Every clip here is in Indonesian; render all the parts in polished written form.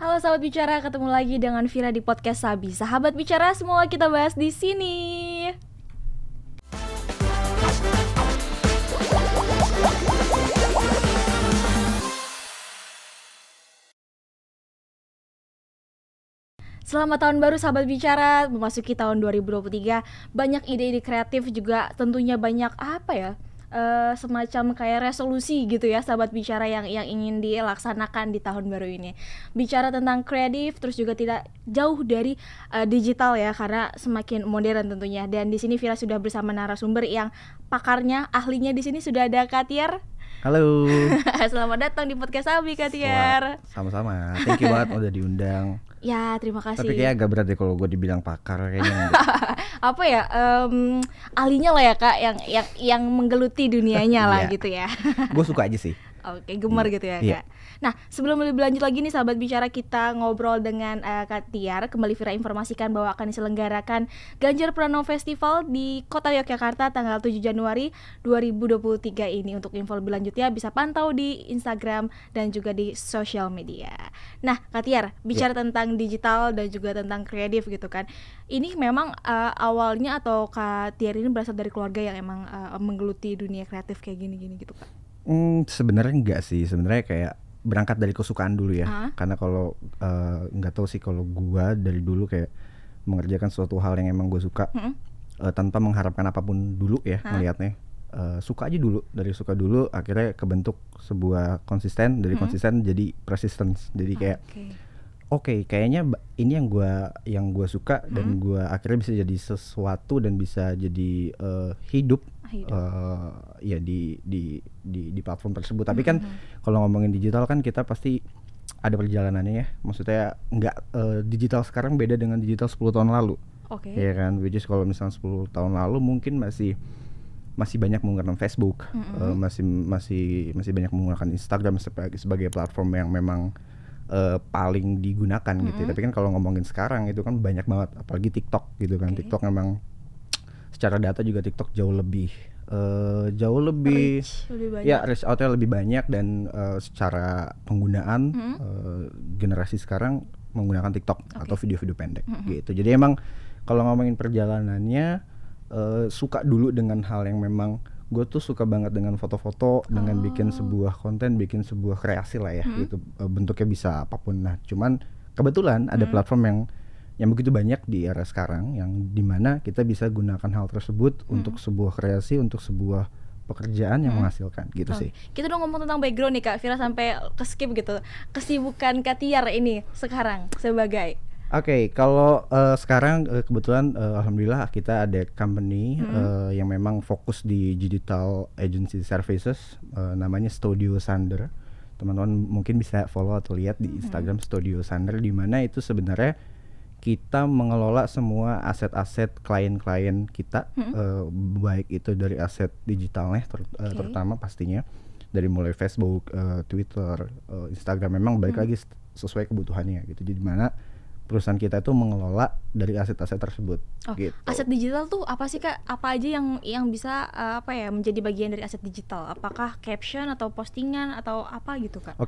Halo sahabat bicara, ketemu lagi dengan Vira di podcast Sabi. Sahabat bicara, semua kita bahas di sini. Selamat tahun baru sahabat bicara, memasuki tahun 2023. Banyak ide-ide kreatif juga, tentunya banyak semacam kayak resolusi gitu ya sahabat bicara yang ingin dilaksanakan di tahun baru ini. Bicara tentang kreatif terus juga tidak jauh dari digital ya, karena semakin modern tentunya. Dan di sini Vira sudah bersama narasumber yang pakarnya, ahlinya di sini sudah ada Katiar. Halo. Selamat datang di podcast Sabi, Katiar. Sama-sama. Thank you banget udah diundang. Ya, terima kasih. Tapi kayak agak berat deh kalau gue dibilang pakar kayaknya. Apa ya, ahlinya lah ya Kak, yang menggeluti dunianya lah gitu ya. Gue suka aja sih. Oke, gemar gitu ya Kak. Nah, sebelum lebih lanjut lagi nih sahabat bicara, kita ngobrol dengan Kak Tiar. Kembali Vira informasikan bahwa akan diselenggarakan Ganjar Pranowo Festival di Kota Yogyakarta tanggal 7 Januari 2023 ini. Untuk info lebih lanjutnya bisa pantau di Instagram dan juga di sosial media. Nah, Kak Tiar, bicara tentang digital dan juga tentang kreatif gitu kan. Ini memang awalnya atau Kak Tiar ini berasal dari keluarga yang emang menggeluti dunia kreatif kayak gini-gini gitu Kak? Sebenarnya enggak sih. Sebenarnya kayak berangkat dari kesukaan dulu ya. Karena kalau nggak tahu sih, kalau gua dari dulu kayak mengerjakan suatu hal yang emang gue suka tanpa mengharapkan apapun dulu ya ngelihatnya. Suka aja dulu, dari suka dulu akhirnya kebentuk sebuah konsisten, dari konsisten jadi persistence. Jadi kayak Oke, kayaknya ini yang gua suka dan gua akhirnya bisa jadi sesuatu dan bisa jadi hidup. Ya di platform tersebut. Tapi kan kalau ngomongin digital kan kita pasti ada perjalanannya ya. Maksudnya nggak digital sekarang beda dengan digital 10 tahun lalu. Ya kan, which is kalau misalnya 10 tahun lalu mungkin masih banyak menggunakan Facebook, masih banyak menggunakan Instagram sebagai platform yang memang paling digunakan gitu. Tapi kan kalau ngomongin sekarang itu kan banyak banget, apalagi TikTok gitu kan. TikTok memang secara data juga TikTok jauh lebih reach out-nya lebih banyak, dan secara penggunaan generasi sekarang menggunakan TikTok atau video-video pendek gitu. Jadi emang kalau ngomongin perjalanannya, suka dulu dengan hal yang memang gue tuh suka banget dengan foto-foto, dengan bikin sebuah konten, bikin sebuah kreasi lah ya gitu. Bentuknya bisa apapun. Nah, cuman kebetulan ada platform yang begitu banyak di era sekarang, yang dimana kita bisa gunakan hal tersebut untuk sebuah kreasi, untuk sebuah pekerjaan yang menghasilkan gitu sih. Kita udah ngomong tentang background nih Kak, Vira sampai ke-skip gitu. Kesibukan Kak Tiar ini sekarang sebagai Kalau sekarang kebetulan alhamdulillah kita ada company yang memang fokus di digital agency services, namanya Studio Sander. Teman-teman mungkin bisa follow atau lihat di Instagram Studio Sander, di mana itu sebenarnya kita mengelola semua aset-aset klien-klien kita, baik itu dari aset digitalnya terutama pastinya, dari mulai Facebook, Twitter, Instagram, memang balik lagi sesuai kebutuhannya gitu. Jadi mana perusahaan kita itu mengelola dari aset-aset tersebut. Gitu. Aset digital tuh apa sih Kak? Apa aja yang bisa menjadi bagian dari aset digital? Apakah caption atau postingan atau apa gitu Kak?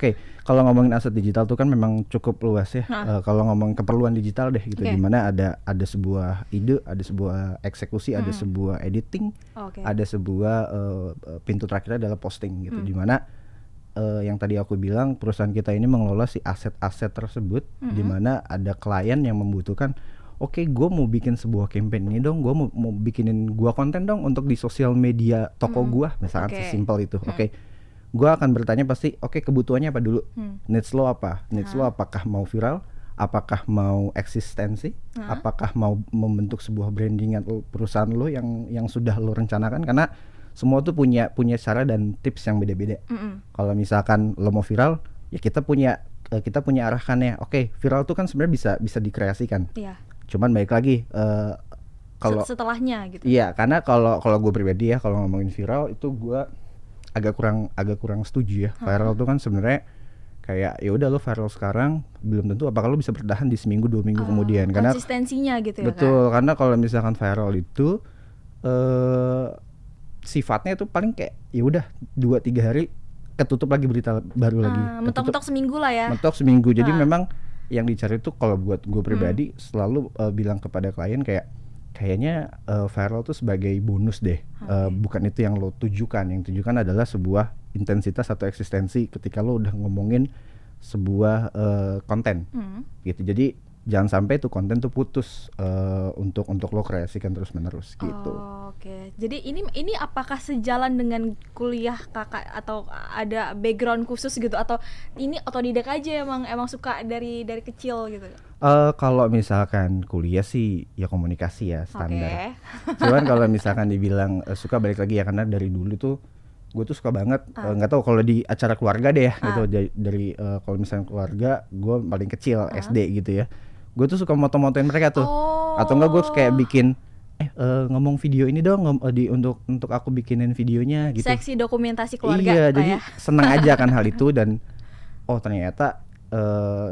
Kalau ngomongin aset digital tuh kan memang cukup luas ya. Kalau ngomong keperluan digital deh gitu, dimana ada sebuah ide, ada sebuah eksekusi, ada sebuah editing, ada sebuah pintu terakhirnya adalah posting gitu. Dimana yang tadi aku bilang, perusahaan kita ini mengelola si aset-aset tersebut, dimana ada klien yang membutuhkan, gue mau bikin sebuah campaign ini dong, gue mau bikinin konten dong untuk di sosial media toko gue, misalkan sesimpel itu. Gue akan bertanya pasti, kebutuhannya apa dulu, needs lo apa, apakah mau viral, apakah mau eksistensi, apakah mau membentuk sebuah branding perusahaan lo yang sudah lo rencanakan. Karena semua tuh punya cara dan tips yang beda-beda. Kalau misalkan lo mau viral, ya kita punya arahkannya. Viral tuh kan sebenarnya bisa dikreasikan. Cuman baik lagi kalau setelahnya gitu. Iya, karena kalau gue pribadi ya, kalau ngomongin viral itu gue agak kurang setuju ya. Viral tuh kan sebenarnya kayak ya udah, lo viral sekarang belum tentu apakah lo bisa bertahan di seminggu 2 minggu kemudian. Karena konsistensinya gitu ya. Betul, Kak? Karena kalau misalkan viral itu sifatnya itu paling kayak ya udah 2-3 hari ketutup lagi berita baru lagi. Mentok-mentok seminggu lah ya. Mentok seminggu. Jadi memang yang dicari tuh kalau buat gue pribadi selalu bilang kepada klien kayaknya viral tuh sebagai bonus deh. Bukan itu yang lo tujukan. Yang tujukan adalah sebuah intensitas atau eksistensi ketika lo udah ngomongin sebuah konten gitu. Jadi jangan sampai tuh konten tuh putus untuk lo kreasikan terus menerus gitu. Oke. Jadi ini apakah sejalan dengan kuliah kakak atau ada background khusus gitu, atau ini otodidak aja emang suka dari kecil gitu? Kalau misalkan kuliah sih ya komunikasi ya standar. Cuman kalau misalkan dibilang suka, balik lagi ya, karena dari dulu tuh gue tuh suka banget, nggak tahu kalau di acara keluarga deh ya gitu, dari kalau misalnya keluarga gue paling kecil SD gitu ya, gue tuh suka moto-motoin mereka tuh, atau enggak gue kayak bikin ngomong video ini dong untuk aku bikinin videonya gitu. Seksi dokumentasi keluarga. Iya, jadi seneng aja kan hal itu, dan ternyata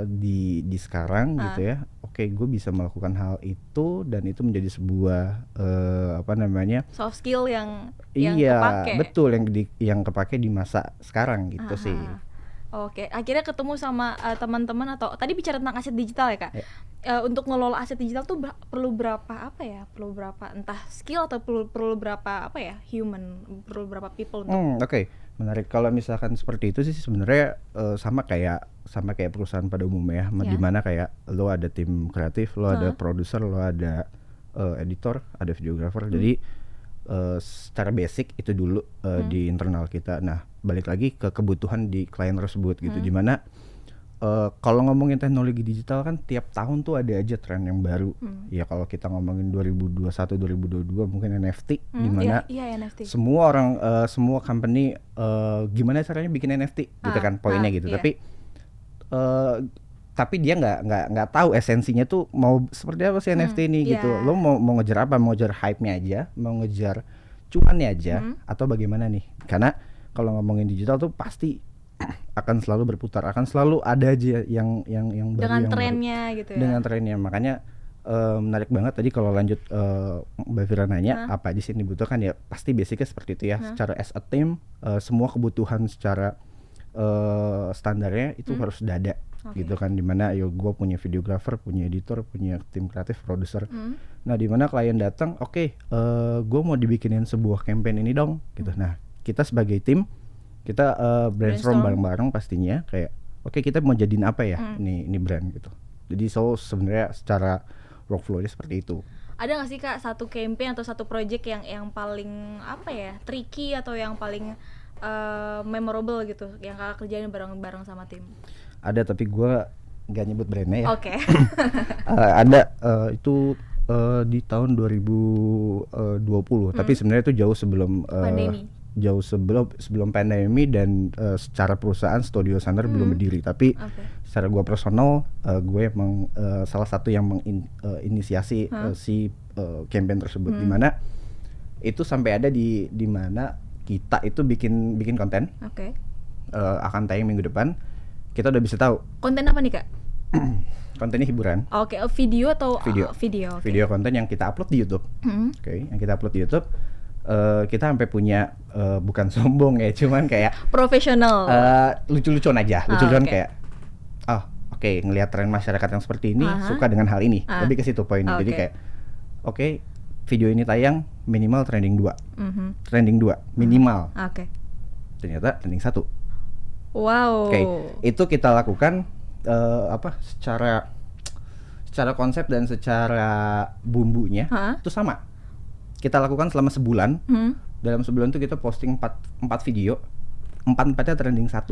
di sekarang gitu ya, oke, gue bisa melakukan hal itu dan itu menjadi sebuah soft skill yang iya, kepake. betul, yang kepake di masa sekarang gitu sih. Oke, akhirnya ketemu sama teman-teman, atau tadi bicara tentang aset digital ya Kak. Untuk ngelola aset digital tuh perlu berapa entah skill atau perlu berapa human, perlu berapa people untuk Oke. Menarik. Kalau misalkan seperti itu sih sebenarnya sama kayak perusahaan pada umumnya ya, dimana kayak lo ada tim kreatif, lo ada produser, lo ada editor, ada videographer. Jadi secara basic itu dulu di internal kita. Nah, balik lagi ke kebutuhan di klien tersebut gitu, dimana kalau ngomongin teknologi digital kan tiap tahun tuh ada aja tren yang baru. Ya kalau kita ngomongin 2021 2022 mungkin NFT, dimana NFT. semua orang semua company gimana caranya bikin NFT gitu kan, poinnya gitu. Tapi dia nggak tahu esensinya tuh mau seperti apa sih NFT ini gitu. Lo mau ngejar apa? Mau ngejar hype-nya aja, mau ngejar cuannya aja, atau bagaimana nih? Karena kalau ngomongin digital tuh pasti akan selalu berputar, akan selalu ada aja yang baru, dengan yang trennya baru. gitu ya. Dengan trennya, makanya menarik banget tadi kalau lanjut Mbak Vira nanya apa aja sih yang dibutuhkan, ya pasti basicnya seperti itu ya. Secara as a team, semua kebutuhan secara standarnya itu harus ada. Gitu kan, dimana yo gue punya videographer, punya editor, punya tim kreatif, produser. Nah, dimana klien datang, gue mau dibikinin sebuah campaign ini dong gitu. Nah, kita sebagai tim kita brainstorm bareng-bareng pastinya, kayak kita mau jadiin apa ya ini brand gitu. Jadi sebenarnya secara workflow-nya seperti itu. Ada nggak sih Kak satu campaign atau satu project yang paling tricky atau yang paling memorable gitu yang Kakak kerjain bareng-bareng sama tim? Ada, tapi gue nggak nyebut brandnya ya. Oke. Ada itu di tahun 2020, tapi sebenarnya itu jauh sebelum pandemi. Jauh sebelum pandemi, dan secara perusahaan Studio Center belum berdiri. Tapi secara gue personal, gue emang salah satu yang menginisiasi si campaign tersebut, dimana itu sampai ada di mana kita itu bikin konten. Akan tayang minggu depan. Kita udah bisa tahu konten apa nih Kak? Kontennya hiburan. Video atau video? Video konten yang kita upload di YouTube. Yang kita upload di YouTube. Kita sampai punya bukan sombong ya, cuman kayak profesional. Lucu-lucuan aja, kayak ngelihat tren masyarakat yang seperti ini suka dengan hal ini. Lebih ke situ poinnya. Jadi kayak video ini tayang minimal trending 2. Trending 2 minimal. Ternyata trending 1. Wow. Itu kita lakukan secara konsep dan secara bumbunya itu sama. Kita lakukan selama sebulan. Dalam sebulan itu kita posting 4 video. 4-4nya trending 1.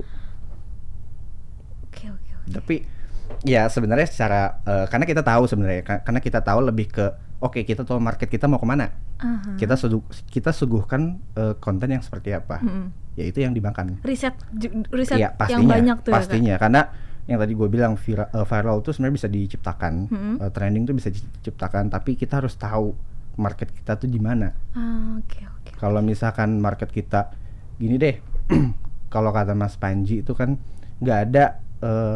Oke. Tapi ya sebenarnya secara karena kita tahu sebenarnya, karena kita tahu lebih ke kita tahu market kita mau kemana. Kita suguhkan konten yang seperti apa. Ya itu yang dimakan. Riset ya, pastinya, yang banyak tuh pastinya ya, karena yang tadi gue bilang viral itu sebenarnya bisa diciptakan, trending itu bisa diciptakan, tapi kita harus tahu market kita tuh di mana. Kalau misalkan market kita gini deh, kalau kata Mas Panji itu kan nggak ada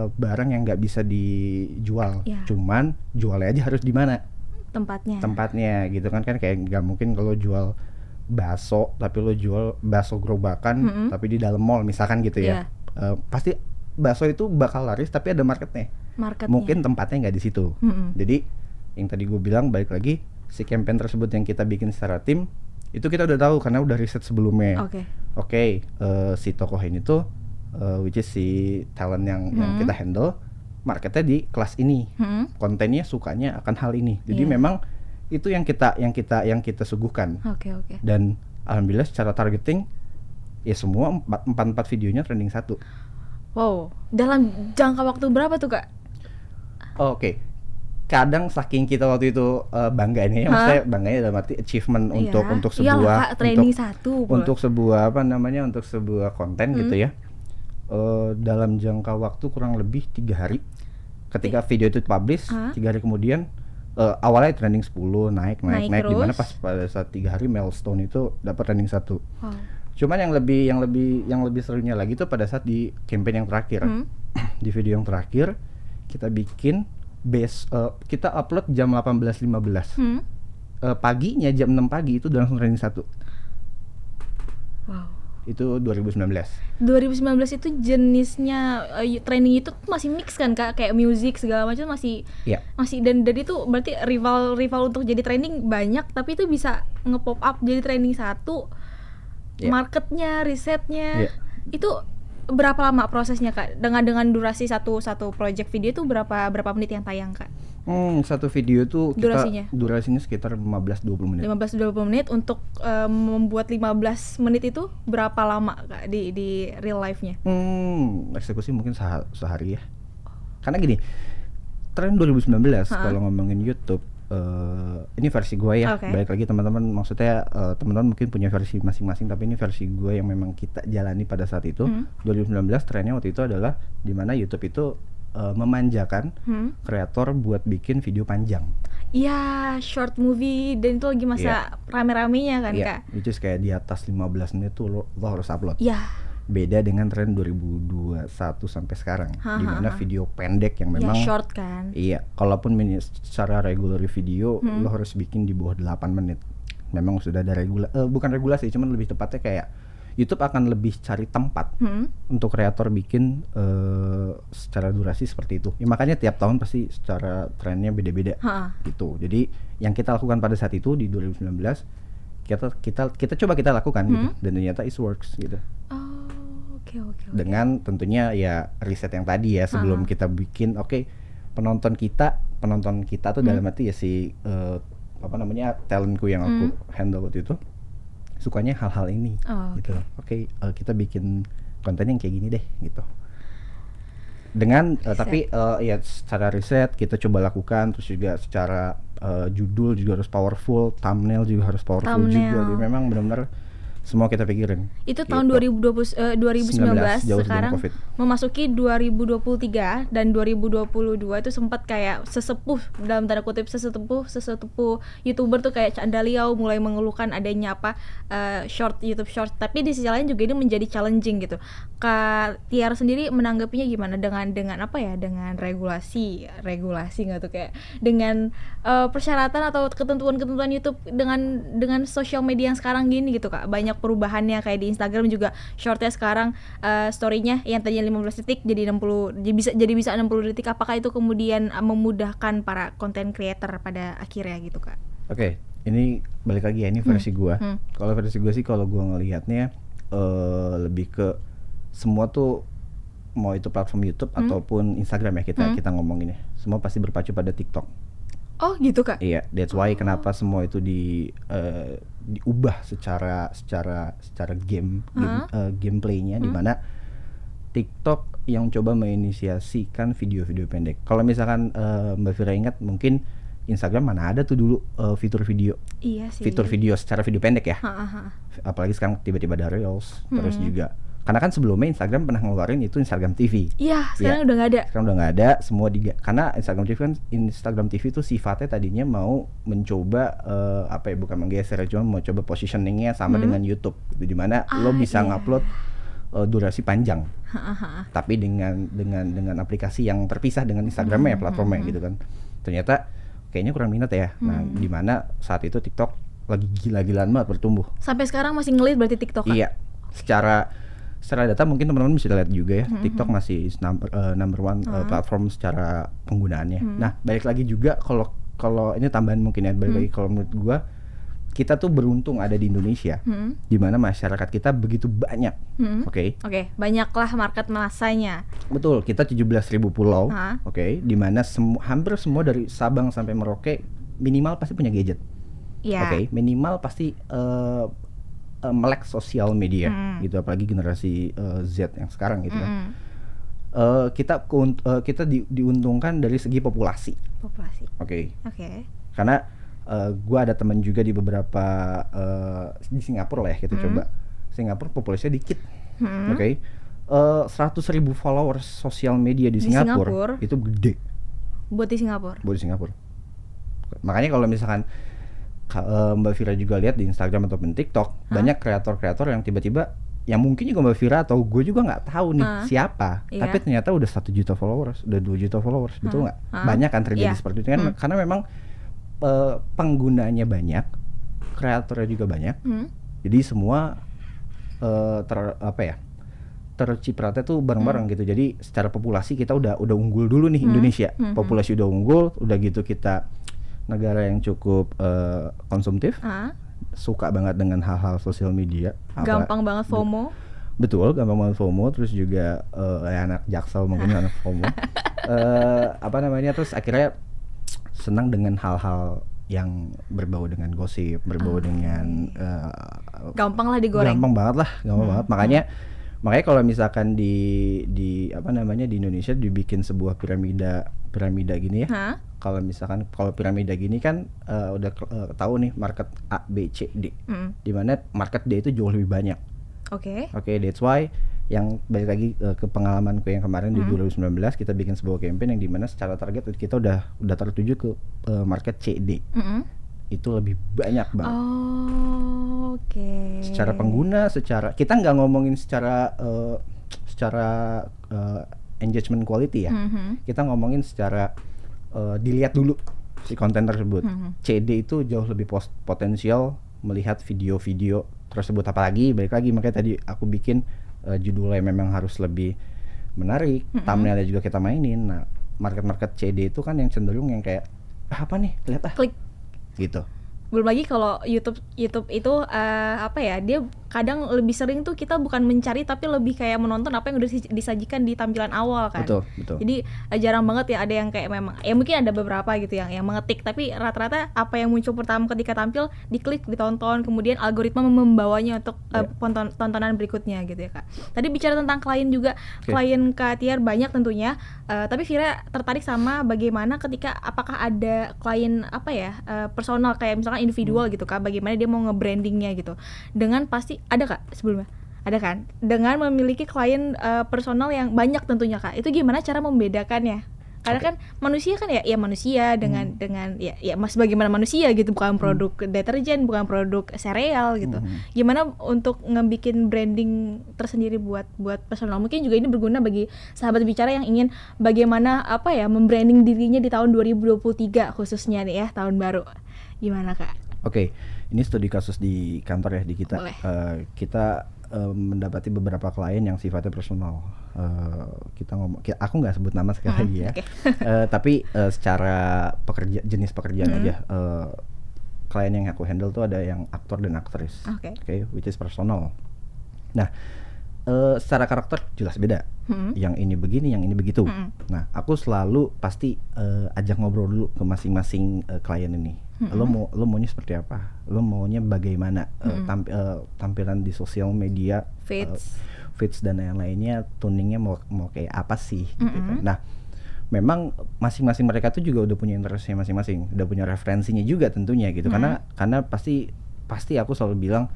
barang yang nggak bisa dijual, cuman jualnya aja harus di mana tempatnya gitu kan kayak nggak mungkin kalau jual bakso tapi lo jual bakso gerobakan tapi di dalam mall misalkan gitu ya. Pasti bakso itu bakal laris tapi ada marketnya. Mungkin tempatnya nggak di situ. Jadi yang tadi gue bilang, balik lagi, si campaign tersebut yang kita bikin secara tim itu kita udah tahu karena udah riset sebelumnya. Oke, si tokoh ini tuh which is si talent yang kita handle, marketnya di kelas ini, kontennya sukanya akan hal ini. Jadi memang itu yang kita suguhkan. Dan alhamdulillah secara targeting ya semua empat videonya trending 1. Wow, dalam jangka waktu berapa tuh Kak? Oke. Kadang saking kita waktu itu bangga nih, maksudnya bangganya dalam arti achievement untuk sebuah untuk sebuah untuk sebuah konten gitu ya. Dalam jangka waktu kurang lebih 3 hari ketika video itu publish, 3 hari kemudian awalnya trending 10 naik dimana pas pada saat 3 hari milestone itu dapat trending 1. Cuman yang lebih serunya lagi tuh pada saat di campaign yang terakhir. Di video yang terakhir kita bikin kita upload jam 18.15. Paginya jam 6 pagi itu udah langsung trending 1. Wow. Itu 2019 itu jenisnya training itu masih mix kan Kak, kayak music segala macam masih dan itu berarti rival untuk jadi training banyak, tapi itu bisa nge-pop up jadi training 1. Marketnya, risetnya itu berapa lama prosesnya Kak? Dengan durasi satu project video itu berapa menit yang tayang Kak? Satu video tuh durasinya sekitar 15-20 menit. 15-20 menit untuk membuat 15 menit itu berapa lama Kak di real life-nya? Eksekusi mungkin sehari ya. Karena gini, tren 2019 kalau ngomongin YouTube, ini versi gue ya. Balik lagi teman-teman, maksudnya teman-teman mungkin punya versi masing-masing, tapi ini versi gue yang memang kita jalani pada saat itu. 2019 trennya waktu itu adalah dimana YouTube itu memanjakan kreator buat bikin video panjang. Iya, short movie, dan itu lagi masa rame-ramenya kan Kak. Which is kayak di atas 15 menit tuh lo harus upload. Beda dengan tren 2021 sampai sekarang, di mana video pendek yang memang short kan. Kalaupun secara regular video lo harus bikin di bawah 8 menit. Memang sudah ada bukan regulasi, cuman lebih tepatnya kayak YouTube akan lebih cari tempat untuk kreator bikin secara durasi seperti itu. Ya, makanya tiap tahun pasti secara trennya beda-beda gitu. Jadi yang kita lakukan pada saat itu di 2019 kita coba kita lakukan gitu, dan ternyata it works gitu. Okay. Dengan tentunya ya riset yang tadi ya sebelum kita bikin. Penonton kita tuh dalam arti ya si talentku yang aku handle waktu itu sukanya hal-hal ini gitu. Kita bikin konten yang kayak gini deh gitu. Dengan tapi ya secara riset kita coba lakukan, terus juga secara judul juga harus powerful, thumbnail juga harus powerful juga. Jadi memang benar-benar semua kita pikirin. Itu tahun 2019 sekarang memasuki 2023 dan 2022 itu sempat kayak sesepuh dalam tanda kutip sesepuh YouTuber tuh kayak Cak Daliau mulai mengeluhkan adanya YouTube short, tapi di sisi lain juga ini menjadi challenging gitu. Kak Tiar sendiri menanggapinya gimana dengan dengan regulasi nggak tuh, kayak dengan persyaratan atau ketentuan YouTube dengan sosial media yang sekarang gini gitu Kak, banyak perubahannya, kayak di Instagram juga shortnya sekarang story-nya yang tadinya 15 detik jadi 60 bisa 60 detik. Apakah itu kemudian memudahkan para content creator pada akhirnya gitu Kak? Ini balik lagi ya, ini versi gua. Kalau versi gua sih, kalau gua ngelihatnya lebih ke semua tuh, mau itu platform YouTube ataupun Instagram ya, kita ngomongin ya, semua pasti berpacu pada TikTok. Oh gitu Kak? Iya, that's why kenapa semua itu diubah secara gameplaynya, di mana TikTok yang coba menginisiasikan video-video pendek. Kalau misalkan Mbak Fira ingat, mungkin Instagram mana ada tuh dulu fitur video. Iya sih. Fitur video secara video pendek ya. Apalagi sekarang tiba-tiba ada Reels, terus juga karena kan sebelumnya Instagram pernah ngeluarin itu Instagram TV. Iya, sekarang udah nggak ada. Sekarang udah nggak ada, semua karena Instagram TV itu sifatnya tadinya mau mencoba bukan menggeser, cuma mau coba positioningnya sama dengan YouTube, gitu, dimana lo bisa ngupload durasi panjang, tapi dengan aplikasi yang terpisah dengan Instagramnya, platformnya gitu kan. Ternyata kayaknya kurang minat ya. Nah, dimana saat itu TikTok lagi gila-gilaan banget bertumbuh. Sampai sekarang masih ngelit berarti TikTok kan? Iya, secara data mungkin teman-teman bisa lihat juga ya, TikTok masih number one platform secara penggunaannya. Nah, balik lagi juga kalau ini tambahan mungkin ya, balik lagi kalau menurut gua kita tuh beruntung ada di Indonesia, di mana masyarakat kita begitu banyak, oke, banyaklah market masanya. Betul, kita 17.000 pulau, oke, di mana hampir semua dari Sabang sampai Merauke minimal pasti punya gadget, oke, minimal pasti melek sosial media, gitu, apalagi generasi Z yang sekarang gitu kan. Kita diuntungkan dari segi populasi. Oke. Karena gue ada teman juga di beberapa di Singapura lah ya, kita coba. Singapura populasinya dikit, oke. 100.000 followers sosial media di Singapura itu gede. Buat di Singapura. Makanya kalau misalkan Mbak Vira juga lihat di Instagram ataupun TikTok, banyak kreator-kreator yang tiba-tiba yang mungkin juga Mbak Vira atau gue juga nggak tahu nih siapa, tapi ternyata udah 1 juta followers, udah 2 juta followers, betul nggak? Banyak kan terjadi seperti itu kan, karena memang penggunanya banyak, kreatornya juga banyak, jadi semua tercipratnya tuh bareng-bareng gitu. Jadi secara populasi kita udah unggul dulu nih Indonesia, populasi udah unggul, udah gitu kita negara yang cukup konsumtif, suka banget dengan hal-hal sosial media, gampang banget FOMO. Betul, gampang banget FOMO, terus juga anak Jaksel mungkin anak FOMO, terus akhirnya senang dengan hal-hal yang berbau dengan gosip, berbau dengan gampang lah digoreng. Gampang banget. Makanya kalau misalkan di Indonesia dibikin sebuah piramida gini ya. Kalau piramida gini kan udah tahu nih market A, B, C, D. Di mana market D itu jauh lebih banyak. Oke, that's why yang balik lagi ke pengalamanku yang kemarin di 2019, kita bikin sebuah campaign yang dimana secara target kita udah tertuju ke market C, D. Itu lebih banyak banget. Secara pengguna, kita nggak ngomongin secara engagement quality ya. Kita ngomongin secara dilihat dulu si konten tersebut. CD itu jauh lebih potensial melihat video-video tersebut, apalagi balik lagi makanya tadi aku bikin judulnya memang harus lebih menarik, thumbnailnya juga kita mainin. Nah, market CD itu kan yang cenderung yang kayak apa nih, lihat klik gitu. Belum lagi kalau YouTube itu dia kadang lebih sering tuh kita bukan mencari tapi lebih kayak menonton apa yang udah disajikan di tampilan awal kan. Betul. Jadi jarang banget ya ada yang kayak memang ya mungkin ada beberapa gitu yang mengetik, tapi rata-rata apa yang muncul pertama ketika tampil diklik, ditonton, kemudian algoritma membawanya untuk tontonan berikutnya gitu ya Kak. Tadi bicara tentang klien juga, klien Kak Tiar banyak tentunya, tapi Vira tertarik sama bagaimana ketika apakah ada klien personal kayak misalkan individual gitu Kak, bagaimana dia mau nge-brandingnya gitu. Dengan pasti ada Kak sebelumnya? Ada kan? Dengan memiliki klien personal yang banyak tentunya Kak. Itu gimana cara membedakannya? Karena kan manusia kan ya manusia dengan bagaimana manusia gitu, bukan produk deterjen, bukan produk sereal gitu. Gimana untuk ngebikin branding tersendiri buat personal? Mungkin juga ini berguna bagi sahabat bicara yang ingin bagaimana membranding dirinya di tahun 2023 khususnya nih ya, tahun baru. Gimana Kak? Oke, ini studi kasus di kantor ya di kita. Kita mendapati beberapa klien yang sifatnya personal. Aku nggak sebut nama sekali lagi ya. Tapi secara jenis pekerjaan aja. Klien yang aku handle tuh ada yang aktor dan aktris. Which is personal. Nah, secara karakter jelas beda. Yang ini begini, yang ini begitu. Nah, aku selalu pasti ajak ngobrol dulu ke masing-masing klien ini. Lo maunya seperti apa? Lo maunya bagaimana tampilan di sosial media, feeds dan lain-lainnya, tuningnya mau kayak apa sih? Gitu kan. Nah, memang masing-masing mereka tuh juga udah punya interestnya masing-masing, udah punya referensinya juga tentunya gitu. Karena pasti aku selalu bilang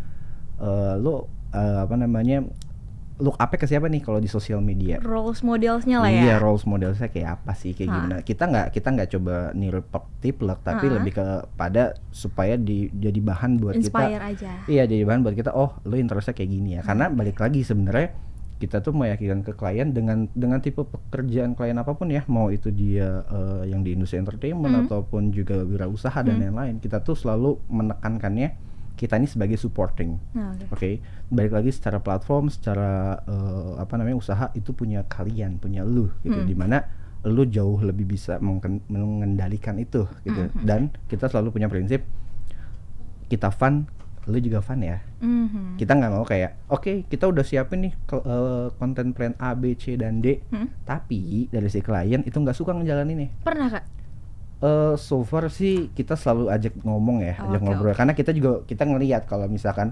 look up ke siapa nih kalau di sosial media? Roles modelsnya lah ya. Iya, roles modelsnya kayak apa sih, kayak gimana? Kita nggak coba niru tiplek, tapi lebih kepada supaya jadi bahan buat inspire kita. Aja. Iya, jadi bahan buat kita. Oh, lo interestnya kayak gini ya. Karena balik lagi sebenarnya kita tuh meyakinkan ke klien dengan tipe pekerjaan klien apapun ya, mau itu dia yang di industri entertainment ataupun juga wirausaha dan lain-lain. Kita tuh selalu menekankannya kita ini sebagai supporting. Oke. Balik lagi secara platform, secara usaha itu punya kalian, punya lu gitu. Dimana lu jauh lebih bisa mengendalikan itu gitu. Dan kita selalu punya prinsip kita fun, lu juga fun ya. Kita nggak mau kayak oke, kita udah siapin nih konten plan A, B, C dan D, tapi dari si klien itu nggak suka ngejalanin nih. Pernah Kak? So far sih kita selalu ajak ngomong ya, ajak ngobrol. Karena kita ngelihat kalau misalkan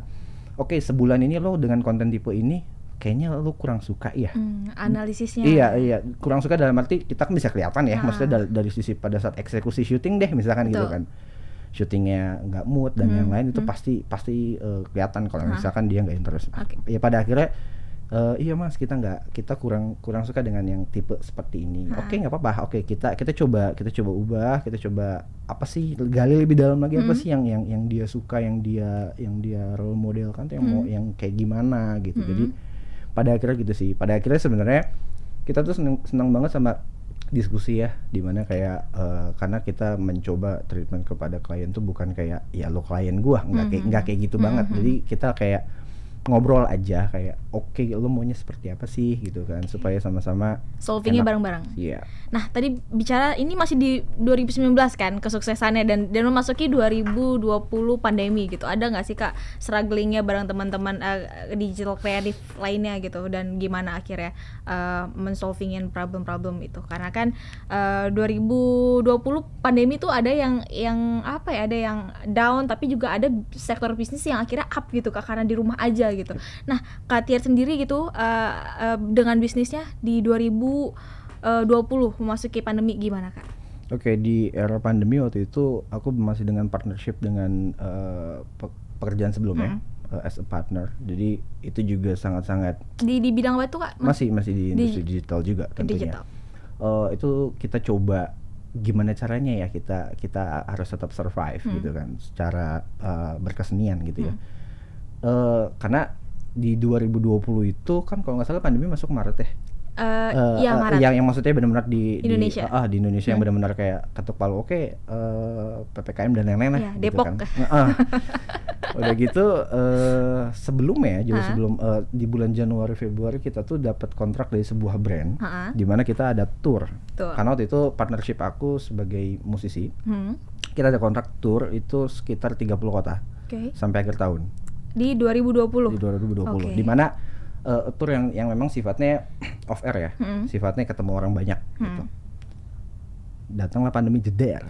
oke, sebulan ini lo dengan konten tipe ini kayaknya lo kurang suka ya. Analisisnya. Iya, kurang suka dalam arti kita kan bisa kelihatan ya, maksudnya dari sisi pada saat eksekusi syuting deh misalkan. Betul. Gitu kan. Syutingnya nggak mood dan yang lain itu pasti kelihatan kalau misalkan dia nggak interest. Ya pada akhirnya iya mas, kita kurang suka dengan yang tipe seperti ini. Oke, nggak apa-apa. Oke, kita coba ubah, kita coba apa sih, gali lebih dalam lagi apa sih yang dia suka, yang dia role model kan, yang kayak gimana gitu. Jadi pada akhirnya gitu sih. Pada akhirnya sebenarnya kita tuh senang banget sama diskusi ya, dimana kayak karena kita mencoba treatment kepada klien tuh bukan kayak ya lo klien gua, nggak kayak gitu banget. Jadi kita kayak ngobrol aja kayak oke, lo maunya seperti apa sih gitu kan, supaya sama-sama solvingnya bareng-bareng. Iya. Nah tadi bicara ini masih di 2019 kan kesuksesannya, dan memasuki 2020 pandemi gitu. Ada nggak sih Kak strugglingnya bareng teman-teman digital kreatif lainnya gitu, dan gimana akhirnya mensolvingin problem-problem itu? Karena kan 2020 pandemi tuh ada yang apa ya, ada yang down, tapi juga ada sektor bisnis yang akhirnya up gitu Kak, karena di rumah aja gitu. Nah, Kak Tiar sendiri gitu dengan bisnisnya di 2020 memasuki pandemi gimana Kak? Oke, di era pandemi waktu itu aku masih dengan partnership dengan pekerjaan sebelumnya as a partner. Jadi itu juga sangat-sangat di bidang apa itu Kak? Masih di industri digital juga tentunya. Itu kita coba gimana caranya ya kita harus tetap survive gitu kan, secara berkesenian gitu ya. Karena di 2020 itu kan kalau nggak salah pandemi masuk Maret ya. Maret. Yang maksudnya benar-benar di Indonesia. Di Indonesia yang benar-benar kayak ketuk palu, PPKM dan lain-lain lah. Ya, gitu Depok. Kan. Udah gitu sebelumnya jauh sebelum di bulan Januari Februari kita tuh dapat kontrak dari sebuah brand di mana kita ada tour. Karena waktu itu partnership aku sebagai musisi. Kita ada kontrak tour itu sekitar 30 kota. Sampai akhir tahun. Di 2020. Di mana tour yang memang sifatnya off air ya. Sifatnya ketemu orang banyak gitu. Datanglah pandemi jeder.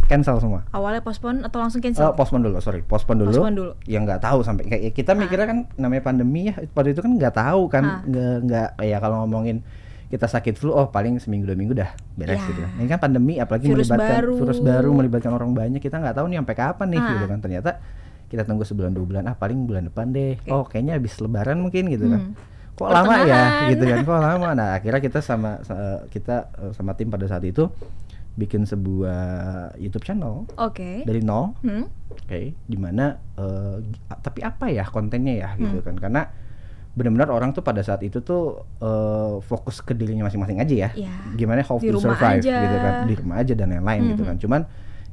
Cancel semua. Awalnya postpone atau langsung cancel? Postpone dulu. Yang nggak tahu sampai kayak kita mikirnya kan namanya pandemi ya. Pada itu kan nggak tahu kan, nggak ya kalau ngomongin kita sakit flu, paling seminggu 2 minggu dah beres gitu. Ini kan pandemi, apalagi virus baru melibatkan orang banyak, kita nggak tahu nih sampai kapan nih gitu kan. Ternyata kita tunggu sebulan 2 bulan, paling bulan depan deh. Kayaknya habis lebaran mungkin gitu kan. Kok lama ya gitu kan, kok lama. Nah akhirnya kita sama tim pada saat itu bikin sebuah YouTube channel dari nol. Dimana tapi apa ya kontennya ya gitu kan, karena benar-benar orang tuh pada saat itu tuh fokus ke dirinya masing-masing aja ya. Gimana how to survive aja. Gitu kan, di rumah aja dan lain-lain gitu kan. Cuman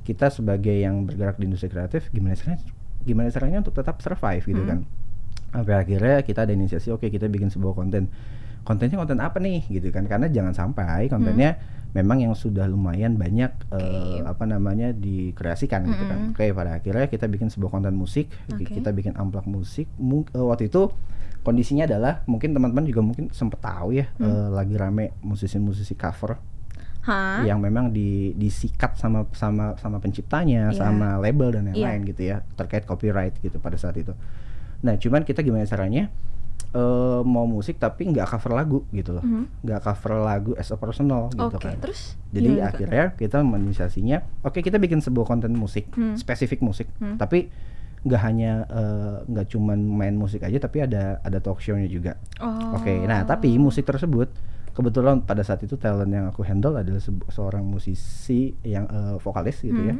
kita sebagai yang bergerak di industri kreatif gimana caranya untuk tetap survive gitu kan. Sampai akhirnya kita ada inisiasi, kita bikin sebuah kontennya konten apa nih gitu kan, karena jangan sampai kontennya memang yang sudah lumayan banyak dikreasikan gitu kan. Pada akhirnya kita bikin sebuah konten musik, kita bikin amplak musik. Waktu itu kondisinya adalah mungkin teman-teman juga mungkin sempet tahu ya, lagi rame musisi-musisi cover yang memang disikat sama penciptanya, sama label dan lain-lain gitu ya, terkait copyright gitu pada saat itu. Nah cuman kita gimana caranya mau musik tapi nggak cover lagu gitu loh, nggak cover lagu as a personal gitu kan. Terus jadi akhirnya kita menginisiasinya, kita bikin sebuah konten musik, spesifik musik, tapi nggak cuman main musik aja, tapi ada talk show-nya juga. Nah tapi musik tersebut kebetulan pada saat itu talent yang aku handle adalah seorang musisi yang vokalis gitu ya,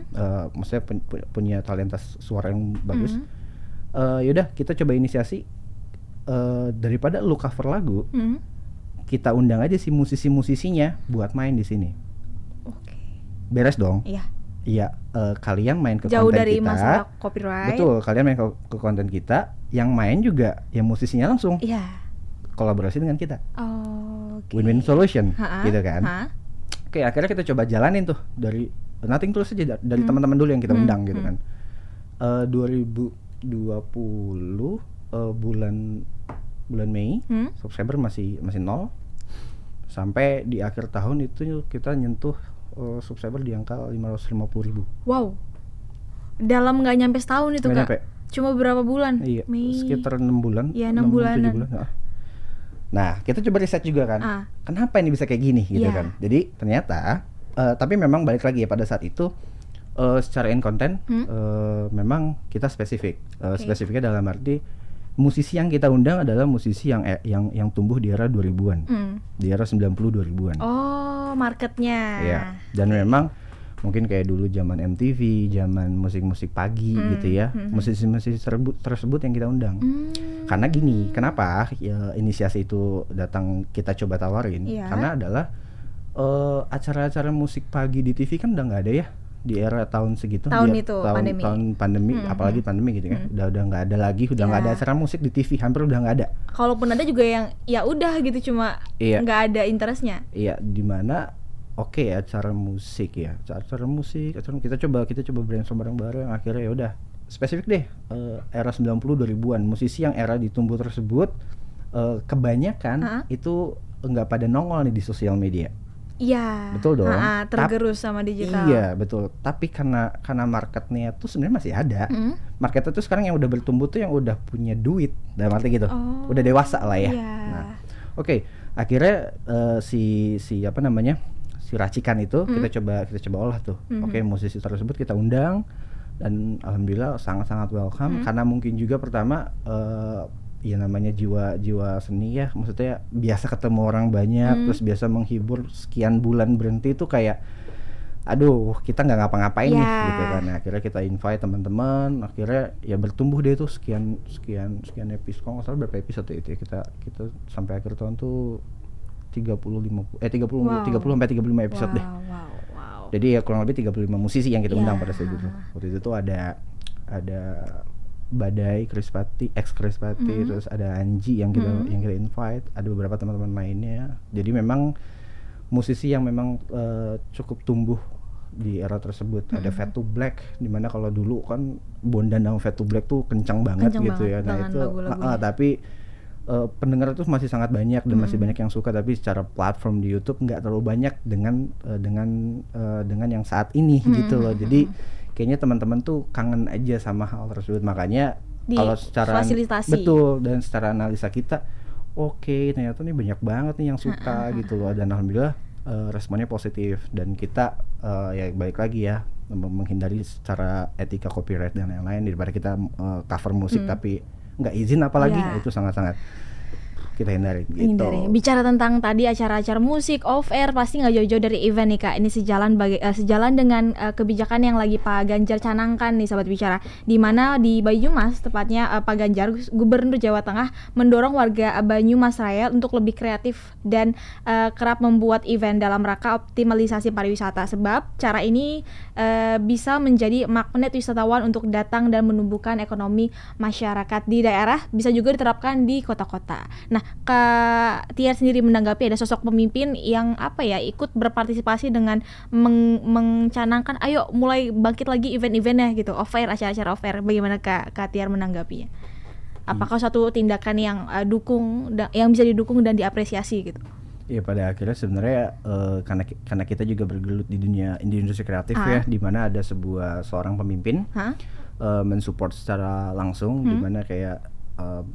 maksudnya punya talenta suara yang bagus. Yaudah kita coba inisiasi, daripada lu cover lagu, kita undang aja si musisi-musisinya buat main di sini. Beres dong. kalian main ke jauh konten dari kita, masalah copyright. betul, kalian main ke konten kita, yang main juga yang musisinya langsung kolaborasi dengan kita. Win-win solution gitu kan. Oke, akhirnya kita coba jalanin tuh dari nothing tulus aja, dari teman-teman dulu yang kita undang gitu kan. 2020 bulan Mei, subscriber masih 0, sampai di akhir tahun itu kita nyentuh subscriber di angka 550.000. Wow, dalam nggak nyampe setahun itu Kak? Nyampe. Cuma berapa bulan? Iya, sekitar 6 bulan. Iya, 6 bulanan. 7 bulan. Nah, kita coba riset juga kan, kenapa ini bisa kayak gini gitu kan. Jadi ternyata, tapi memang balik lagi ya pada saat itu, secara in konten, memang kita spesifik. Spesifiknya dalam arti musisi yang kita undang adalah musisi yang tumbuh di era 2000-an, di era 90 2000-an. Oh, marketnya. Iya. Dan memang mungkin kayak dulu zaman MTV, zaman musik-musik pagi gitu ya, musisi-musisi tersebut yang kita undang. Karena gini, kenapa ya inisiasi itu datang kita coba tawarin? Karena adalah acara-acara musik pagi di TV kan udah nggak ada ya di era tahun segitu, tahun pandemi, apalagi pandemi gitu kan, udah nggak ada lagi, udah nggak ada acara musik di TV, hampir udah nggak ada. Kalaupun ada juga yang ya udah gitu, cuma nggak ada interestnya. Iya, dimana acara musik ya, kita coba brainstorm bareng-bareng, akhirnya ya udah spesifik deh, era 90 2000-an, musisi yang era ditumbuh tersebut kebanyakan itu nggak pada nongol nih di sosial media. Iya. Betul dong. Tergerus sama digital. Iya, betul. Tapi karena marketnya tuh sebenarnya masih ada. Marketnya tuh sekarang yang udah bertumbuh tuh yang udah punya duit, dalam arti gitu. Udah dewasa lah ya. Nah, akhirnya si racikan itu kita coba olah tuh. Musisi tersebut kita undang dan alhamdulillah sangat-sangat welcome, karena mungkin juga pertama ya namanya jiwa seni ya, maksudnya biasa ketemu orang banyak, terus biasa menghibur, sekian bulan berhenti itu kayak aduh kita nggak ngapa-ngapain nih gitu kan. Akhirnya kita invite teman-teman, akhirnya ya bertumbuh deh tuh sekian episode, kalau nggak salah berapa episode itu ya, kita sampai akhir tahun tuh 30 sampai 35 episode deh. Jadi ya kurang lebih 35 musisi yang kita undang pada saat itu. Waktu itu tuh ada Badai, ex Krispati, terus ada Anji yang kita invite, ada beberapa teman-teman mainnya. Jadi memang musisi yang memang cukup tumbuh di era tersebut. Ada Fade to Black, dimana kalau dulu kan Bondan sama Fade to Black tuh kencang banget gitu ya. Nah itu tapi pendengar itu masih sangat banyak dan masih banyak yang suka, tapi secara platform di YouTube nggak terlalu banyak dengan yang saat ini gitu loh. Jadi kayaknya teman-teman tuh kangen aja sama hal tersebut, makanya kalau secara betul dan secara analisa kita ternyata nih banyak banget nih yang suka gitu loh, dan alhamdulillah responnya positif, dan kita ya balik lagi ya menghindari secara etika copyright dan lain-lain daripada kita cover musik tapi nggak izin apalagi, itu sangat-sangat kita hindari gitu. Bicara tentang tadi acara-acara musik off air, pasti nggak jauh-jauh dari event nih Kak. Ini sejalan dengan kebijakan yang lagi Pak Ganjar canangkan nih Sahabat Bicara, di mana di Banyumas tepatnya Pak Ganjar, Gubernur Jawa Tengah, mendorong warga Banyumas Raya untuk lebih kreatif dan kerap membuat event dalam rangka optimalisasi pariwisata, sebab cara ini bisa menjadi magnet wisatawan untuk datang dan menumbuhkan ekonomi masyarakat di daerah, bisa juga diterapkan di kota-kota. Nah, Kak Tiar sendiri menanggapi ada sosok pemimpin yang ikut berpartisipasi dengan mencanangkan ayo mulai bangkit lagi event-eventnya gitu, off-air, acara-acara off-air. Bagaimana Kak Tiar menanggapinya? Apakah suatu tindakan yang yang bisa didukung dan diapresiasi gitu? Ya pada akhirnya sebenarnya karena kita juga bergelut di industri kreatif ya, di mana ada seorang pemimpin mensupport secara langsung, di mana kayak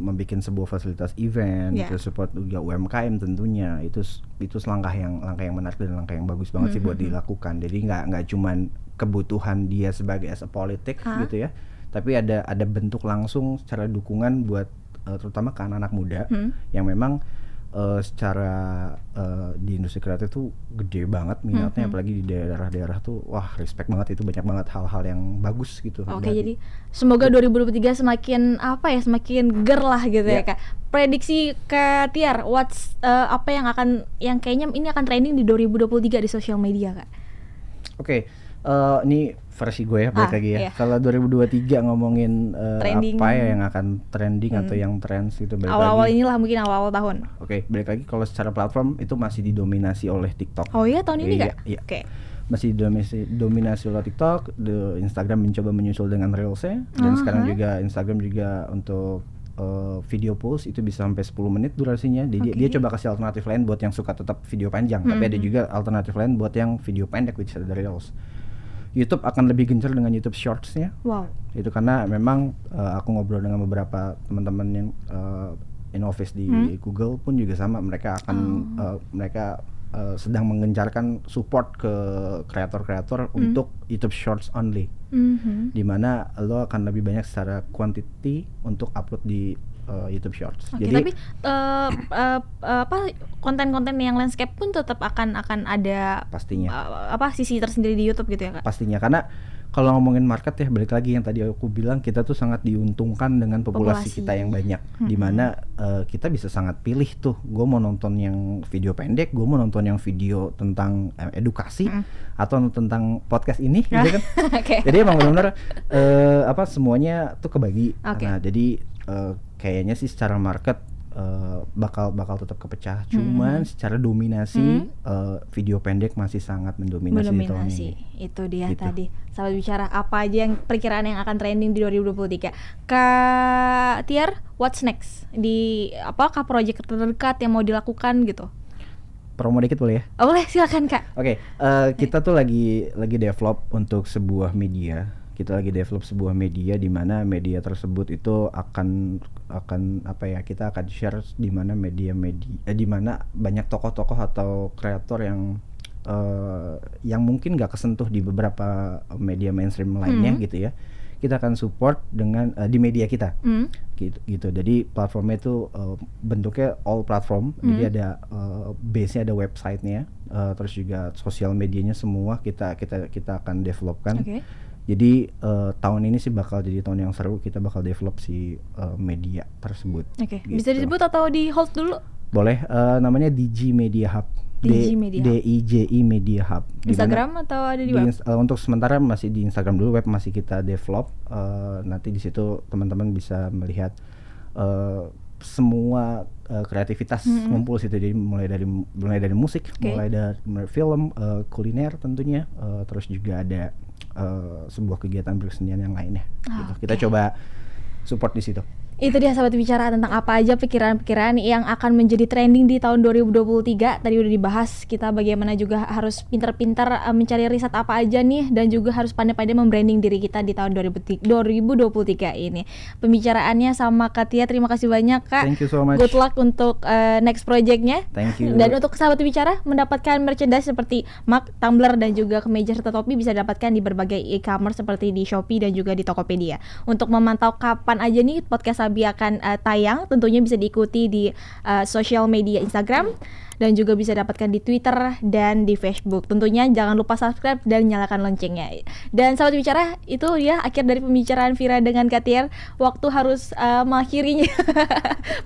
membuat sebuah fasilitas event, terus support juga UMKM tentunya, itu langkah yang menarik dan langkah yang bagus banget sih buat dilakukan. Jadi nggak cuman kebutuhan dia sebagai as a politik gitu ya, tapi ada bentuk langsung secara dukungan buat terutama ke anak-anak muda yang memang secara di industri kreatif tuh gede banget minatnya, apalagi di daerah-daerah tuh wah respect banget, itu banyak banget hal-hal yang bagus gitu. Jadi semoga 2023 semakin semakin ger lah gitu ya Kak. Prediksi Kak Tiar, apa yang kayaknya ini akan trending di 2023 di sosial media Kak? Ini versi gue ya, balik lagi ya. Iya. Kalau 2023 ngomongin apa ya yang akan trending atau yang trends itu balik awal-awal lagi. Inilah mungkin awal-awal tahun. Oke, balik lagi kalau secara platform itu masih didominasi oleh TikTok. Oh iya, tahun ini Iya. Oke. Masih dominasi oleh TikTok. Instagram mencoba menyusul dengan Reels-nya dan sekarang juga Instagram juga untuk video post itu bisa sampai 10 menit durasinya. Jadi dia coba kasih alternatif lain buat yang suka tetap video panjang, tapi ada juga alternatif lain buat yang video pendek which is dari Reels. YouTube akan lebih gencar dengan YouTube Shorts-nya. Wow. Itu karena memang aku ngobrol dengan beberapa teman-teman yang in office di Google pun juga sama, mereka akan mereka sedang menggencarkan support ke kreator-kreator untuk YouTube Shorts only. Dimana lo akan lebih banyak secara quantity untuk upload di YouTube Shorts. Jadi tapi konten-konten yang landscape pun tetap akan ada pastinya sisi tersendiri di YouTube gitu ya Kak? Pastinya, karena kalau ngomongin market ya balik lagi yang tadi aku bilang, kita tuh sangat diuntungkan dengan populasi kita yang banyak, dimana kita bisa sangat pilih tuh, gue mau nonton yang video pendek, gue mau nonton yang video tentang edukasi atau tentang podcast ini gitu kan. Jadi emang benar-benar semuanya tuh kebagi. Nah jadi kayaknya sih secara market bakal tetap kepecah, cuman secara dominasi video pendek masih sangat mendominasi di tahun ini. Itu dia gitu. Tadi sahabat bicara, apa aja yang perkiraan yang akan trending di 2023. Kak Tiar, what's next? Di apakah proyek terdekat yang mau dilakukan gitu? Promo dikit boleh ya? Oh, boleh, silakan Kak. Oke, kita tuh lagi develop untuk sebuah media. Kita lagi develop sebuah media di mana media tersebut itu akan kita akan share di mana di mana banyak tokoh-tokoh atau kreator yang mungkin nggak kesentuh di beberapa media mainstream lainnya gitu ya. Kita akan support dengan di media kita gitu. Jadi platformnya itu bentuknya all platform. Jadi ada base-nya, ada website-nya, terus juga sosial medianya semua kita akan developkan. Jadi tahun ini sih bakal jadi tahun yang seru, kita bakal develop si media tersebut. Gitu. Bisa disebut atau di hold dulu? Boleh, namanya DIJI Media Hub. DIJI Media Hub. Instagram atau ada di web? Untuk sementara masih di Instagram dulu, web masih kita develop. Nanti di situ teman-teman bisa melihat semua kreativitas ngumpul situ. Jadi mulai dari musik, mulai dari film, kuliner tentunya, terus juga ada sebuah kegiatan berkesenian yang lainnya. Gitu. Kita coba support di situ. Itu dia sahabat bicara tentang apa aja pikiran-pikiran yang akan menjadi trending di tahun 2023. Tadi udah dibahas kita bagaimana juga harus pintar-pintar mencari riset apa aja nih, dan juga harus pandai-pandai membranding diri kita di tahun 2023 ini. Pembicaraannya sama Katia, terima kasih banyak Kak. Thank you so much. Good luck untuk next projectnya. Thank you. Dan untuk sahabat bicara mendapatkan merchandise seperti mug, tumbler dan juga kemeja serta topi bisa dapatkan di berbagai e-commerce seperti di Shopee dan juga di Tokopedia. Untuk memantau kapan aja nih podcast Sabi akan tayang, tentunya bisa diikuti di sosial media Instagram dan juga bisa dapatkan di Twitter dan di Facebook. Tentunya jangan lupa subscribe dan nyalakan loncengnya. Dan sahabat bicara, itu ya akhir dari pembicaraan Vira dengan Katiar. Waktu harus mengakhirinya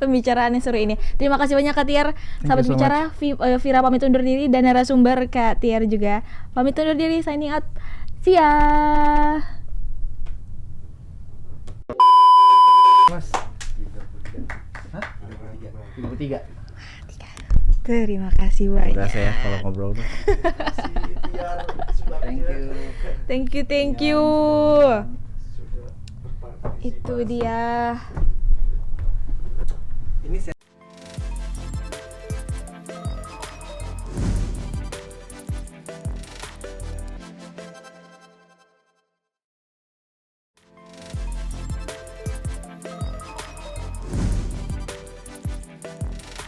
pembicaraan yang seru ini. Terima kasih banyak Katiar. Sahabat bicara, Vira pamit undur diri dan narasumber Katiar juga pamit undur diri. Signing out. See ya. Mas 33. Terima kasih banyak. Berasa ya kalau ngobrol tuh. Thank you. Itu dia.